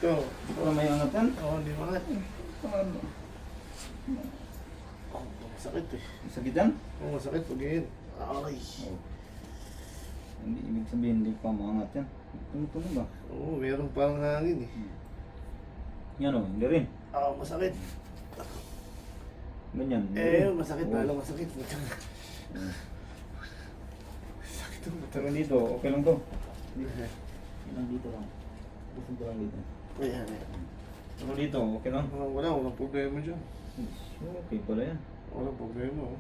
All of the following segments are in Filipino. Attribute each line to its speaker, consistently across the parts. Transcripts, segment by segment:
Speaker 1: Ito.
Speaker 2: Para may angat yan.
Speaker 1: Oo, hindi mangat.
Speaker 2: Ano?
Speaker 1: Oh, masakit eh.
Speaker 2: Sakit yan?
Speaker 1: Oo, masakit pag yun. Ay.
Speaker 2: Oh. Hindi ibig sabihin hindi pa maangat yan. Tumutunog ba?
Speaker 1: Oo, meron parang hangin eh.
Speaker 2: Yan o, hindi rin.
Speaker 1: Oo, masakit.
Speaker 2: Ganyan. Hindi
Speaker 1: Eh,
Speaker 2: rin.
Speaker 1: masakit.
Speaker 2: Oh.
Speaker 1: Lalo masakit.
Speaker 2: Hmm.
Speaker 1: Sakit ang
Speaker 2: Pero dito, okay lang to. Dito lang. Gusto ko lang dito.
Speaker 1: Ayan, ayan.
Speaker 2: Pero dito, okay lang.
Speaker 1: Walang problema dyan.
Speaker 2: Okay pala yan.
Speaker 1: Walang problema oh.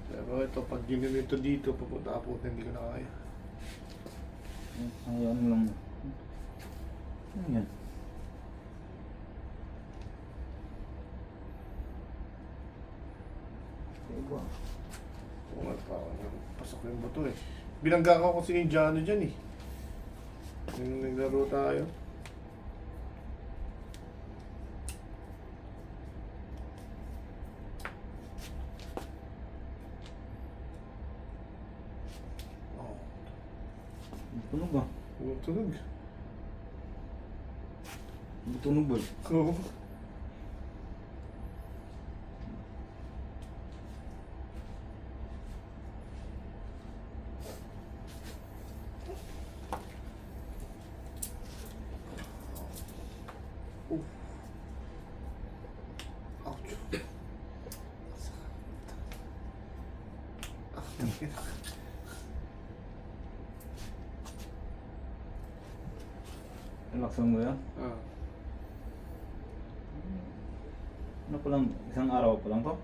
Speaker 1: Pero ito, pag ginanito dito, papunta ako, hindi ko na kaya.
Speaker 2: Ayaw lang. Ano yan? Diba?
Speaker 1: Oo nga, parang pasok yung buto eh. Binangga ko kasi yung Jano dyan eh. Yung naglaro tayo. Oh,
Speaker 2: Tunog ba?
Speaker 1: tunog.
Speaker 2: Tunog ba?
Speaker 1: Oo. Ouch.
Speaker 2: Relax lang mo yan?
Speaker 1: Ah.
Speaker 2: Ano pa lang, isang araw pa lang to?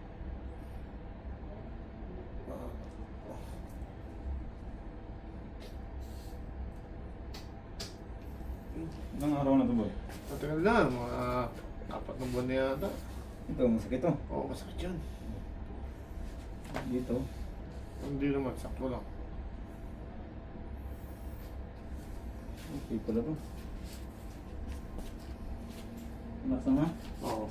Speaker 2: Ilang araw na to boy?
Speaker 1: Matagal na, mga 4 na buwan na yata.
Speaker 2: Ito, masakit to.
Speaker 1: Oo, masakit yan.
Speaker 2: Dito.
Speaker 1: Hindi naman, sakto lang.
Speaker 2: Okay pala to. Relax lang ha?
Speaker 1: Oo.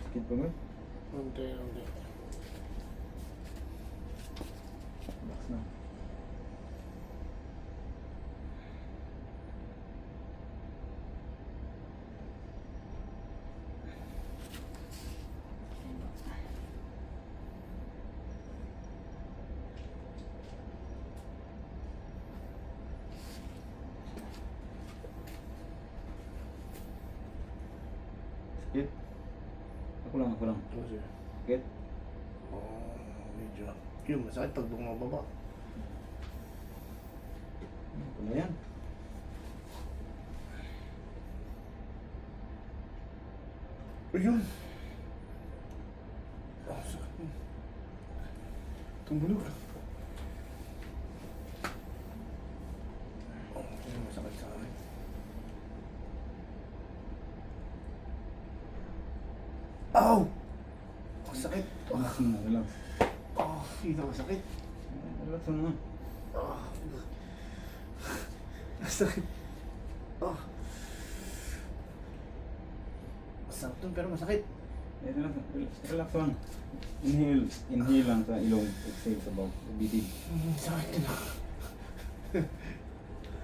Speaker 2: Sakit pa ba?
Speaker 1: Unti.
Speaker 2: Relax lang. Sakit? Ako lang.
Speaker 1: Kasi,
Speaker 2: Sakit?
Speaker 1: medyo. Yun, masakit pag bumababa.
Speaker 2: Ano pala yan?
Speaker 1: Ayun! Sakit mo. Tumunog. Ayun, masakit sa akin. Ow! Ang sakit.
Speaker 2: Relax na, relax.
Speaker 1: Hindi na masakit.
Speaker 2: Relax lang.
Speaker 1: Masakit. Masarap dun pero masakit.
Speaker 2: Relax lang. Inhale lang sa ilong. Exhale sa bawah. Bibig.
Speaker 1: Sakit na.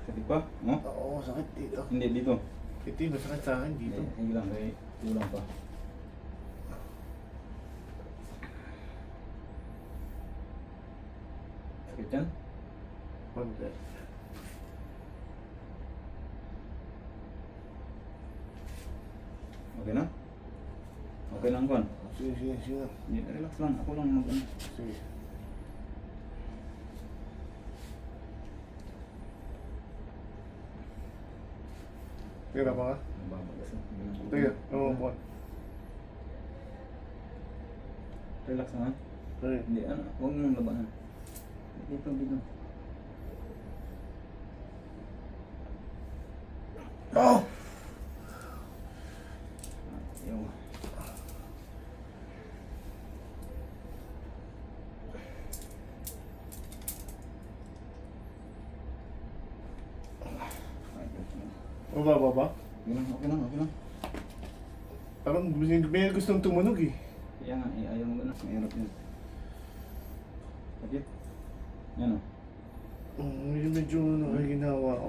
Speaker 2: Sakit pa? No?
Speaker 1: Oo, sakit dito.
Speaker 2: Hindi, dito.
Speaker 1: Ito yung masakit sa akin dito.
Speaker 2: Hindi lang, kulang pa. Sakit yan?
Speaker 1: Konti.
Speaker 2: Okay na? Okay lang, Kwan.
Speaker 1: Sige.
Speaker 2: Hindi, relax lang. Ako lang mag-ano.
Speaker 1: Sige. Tira pa ka?
Speaker 2: Nababagas na.
Speaker 1: Sige, umupuan.
Speaker 2: Relax naman.
Speaker 1: Ay.
Speaker 2: Hindi, ano, huwag mong labanan. Dito, dito.
Speaker 1: Oh!
Speaker 2: Ayaw.
Speaker 1: Baba ba?
Speaker 2: Okay lang, okay lang, okay lang.
Speaker 1: Parang may gustong tumunog eh.
Speaker 2: Kaya nga, ayaw mo gano'n. Mahirap yun. Sakit? Yan o.
Speaker 1: Medyo nakaginawa ko.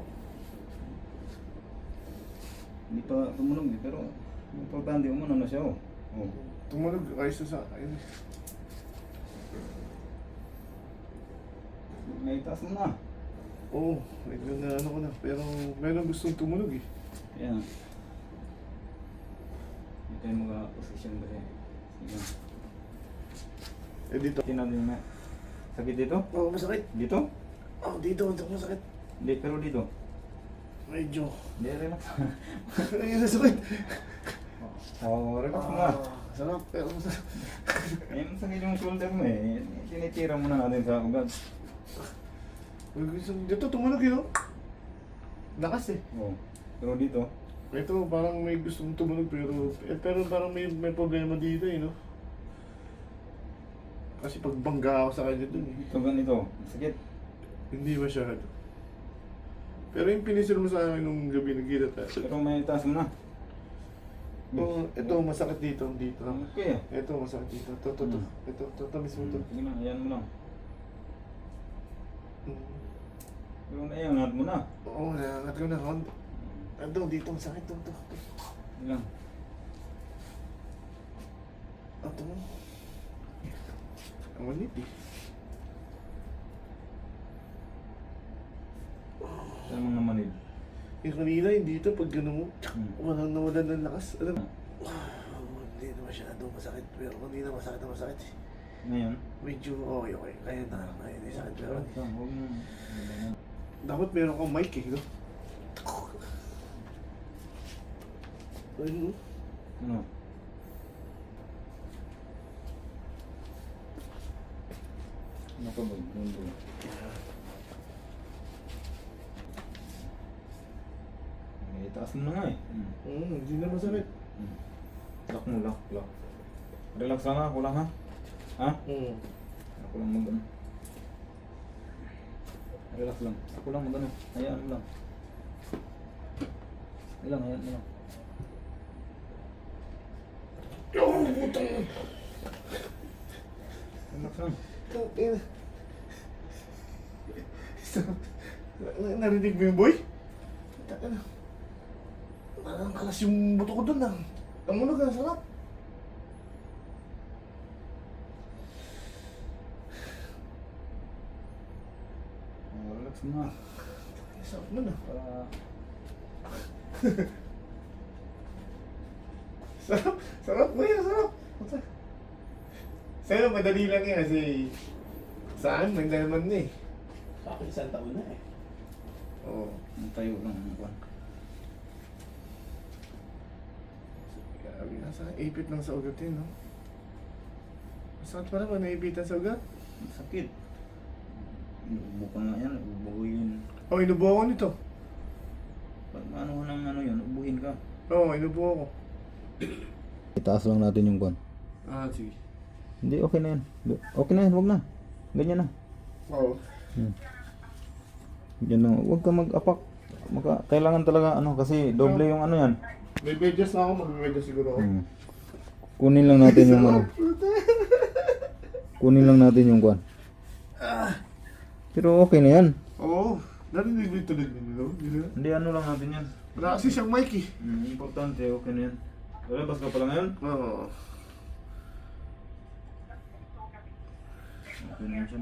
Speaker 2: Hindi pa tumunog eh, pero importante umano na siya o. Oh.
Speaker 1: Tumunog ayos na sa akin.
Speaker 2: May taas mo na.
Speaker 1: Oo, medyo na ano ko na. Pero meron gustong tumunog eh.
Speaker 2: Kaya nga. Hindi tayo mag-position kasi. Sige.
Speaker 1: Eh dito.
Speaker 2: Tingnan natin na. Sakit dito?
Speaker 1: Oo, masakit.
Speaker 2: Dito?
Speaker 1: Oo, dito. Masakit.
Speaker 2: Hindi, pero dito.
Speaker 1: Medyo.
Speaker 2: Hindi, relax.
Speaker 1: Ayun, masakit.
Speaker 2: Oo, relax mo na.
Speaker 1: Sarap, pero masakit.
Speaker 2: Yan, sakit yung shoulder mo eh. Tinitira mo na natin sa ugat.
Speaker 1: Dito tumunog yun. Lakas eh.
Speaker 2: Oo. Pero dito,
Speaker 1: Ito parang may gustong tumunog pero parang may problema dito eh, no? Kasi pag bangga ako sa kanya dun eh.
Speaker 2: ito ganito. Sakit.
Speaker 1: Hindi masyado. Pero yung pinisil mo sa akin nung gabi nagkita tayo.
Speaker 2: Pero may taas mo na.
Speaker 1: Ito masakit dito, dito.
Speaker 2: Okay.
Speaker 1: Ito masakit dito. Ito mismo to.
Speaker 2: Sige na, ayan mo lang.
Speaker 1: Mm.
Speaker 2: Pero naiangat mo na.
Speaker 1: Oo, naangat ko na. Ito, dito masakit. Ito.
Speaker 2: Sige lang.
Speaker 1: Ito. Ang malit eh.
Speaker 2: Saan mong namanid?
Speaker 1: Yung kanina, hindi ito pag gano'n mo, walang nawalan ng lakas. Alam mo? Hindi na masyado masakit, pero hindi na masakit na masakit.
Speaker 2: Ngayon?
Speaker 1: Medyo okay. Kaya na, kaya na yung sakit. Pero
Speaker 2: Huwag mo.
Speaker 1: dapat meron kang mic eh, no? Ayun, no?
Speaker 2: Ano? Ano pa ba? Mundo. May taas mo na nga eh.
Speaker 1: Hindi na masakit.
Speaker 2: Lock mo, lock. Relax lang ha, ako lang ha. Ha? Ako lang mag-ano. Relax lang. Ako lang mag-ano. Hayaan mo lang. Hayaan mo lang.
Speaker 1: Putang!
Speaker 2: Relax lang.
Speaker 1: Tangina. Narinig mo yung boy? Tangina. Parang kalas yung buto ko dun ah. Tumunog na, sarap.
Speaker 2: Relax mo na.
Speaker 1: Sarap nun ah.
Speaker 2: Para...
Speaker 1: Sarap mo yan, sarap. Sa'yo, madali lang yan kasi saan, nagdalaman na eh.
Speaker 3: Sa akin, isang taon na eh.
Speaker 1: Oo.
Speaker 2: Tayo lang ang kwan.
Speaker 1: Grabe, nasa ipit lang sa ugat yun, no? Masakit pa naman, naipitan sa ugat.
Speaker 2: Sakit. Inuubo ka nga yan, ubuhin.
Speaker 1: Oh, inubo ako nito.
Speaker 2: Pag ano nang ano yun, ubuhin ka.
Speaker 1: Oo, inubo ako.
Speaker 2: Itaas lang natin yung kwan.
Speaker 1: Sige.
Speaker 2: Hindi, okay na yan. Okay na yan, huwag na. Ganyan na.
Speaker 1: Oo.
Speaker 2: Yan na, huwag ka mag-apak. Kailangan talaga ano, kasi doble yung ano yan.
Speaker 1: May medyas na ako, mag-medyas siguro ako.
Speaker 2: Kunin lang natin yung ano. Kunin lang natin yung kwan. Pero okay na yan.
Speaker 1: Oo. Narinig mo yung tunog nyo, no?
Speaker 2: Hindi, ano lang natin yan.
Speaker 1: Wala kasi siyang mic eh.
Speaker 2: Importante, okay na yan. Lalabas ka pala ngayon?
Speaker 1: Oo.
Speaker 2: Okay na yan siya.